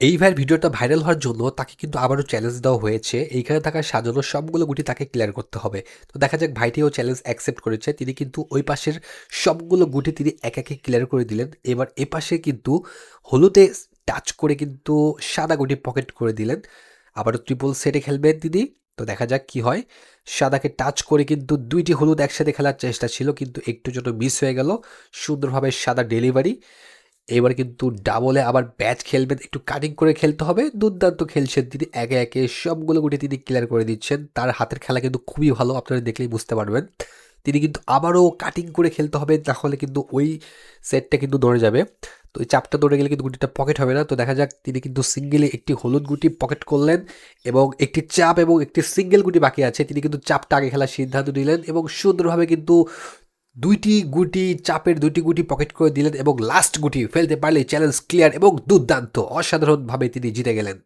এই ভাইয়ের ভিডিওটা ভাইরাল হওয়ার জন্য তাকে কিন্তু আবারও চ্যালেঞ্জ দেওয়া হয়েছে। এইখানে থাকা সাজানো সবগুলো গুটি তাকে ক্লিয়ার করতে হবে। তো দেখা যাক ভাইটিও চ্যালেঞ্জ অ্যাকসেপ্ট করেছে। তিনি কিন্তু ওই পাশের সবগুলো গুটি তিনি একে ক্লিয়ার করে দিলেন। এবার এপাশে কিন্তু হলুদে টাচ করে কিন্তু সাদা গুটি পকেট করে দিলেন। আবারও ট্রিপল সেটে খেলবেন তিনি। তো দেখা যাক কি হয়। সাদাকে টাচ করে কিন্তু ২ টি হলুদ একসাথে খেলার চেষ্টা ছিল, কিন্তু একটু জন্য মিস হয়ে গেল। সুন্দরভাবে সাদা ডেলিভারি। এবার কিন্তু ডাবলে আবার ব্যাচ খেলবেন, একটু কাটিং করে খেলতে হবে। দুর্দান্ত খেলছেন তিনি, একে সবগুলো গুটি তিনি ক্লিয়ার করে দিচ্ছেন। তার হাতের খেলা কিন্তু খুবই ভালো, আপনারা দেখলেই বুঝতে পারবেন। তিনি কিন্তু আবারও কাটিং করে খেলতে হবে, তাহলে কিন্তু ওই সেটটা কিন্তু ধরে যাবে। তো ওই চাপটা ধরে গেলে কিন্তু গুটিটা পকেট হবে না। তো দেখা যাক তিনি কিন্তু সিঙ্গেলে একটি হলুদ গুটি পকেট করলেন এবং একটি চাপ এবং একটি সিঙ্গেল গুটি বাকি আছে। তিনি কিন্তু চাপটা আগে খেলার সিদ্ধান্ত নিলেন এবং সুন্দরভাবে কিন্তু ২টি গুটি চাপের ২টি গুটি পকেট করে দিলেন এবং লাস্ট গুটি ফেলতে পারলেই চ্যালেঞ্জ ক্লিয়ার এবং দুর্দান্ত অসাধারণভাবে তিনি জিতে গেলেন।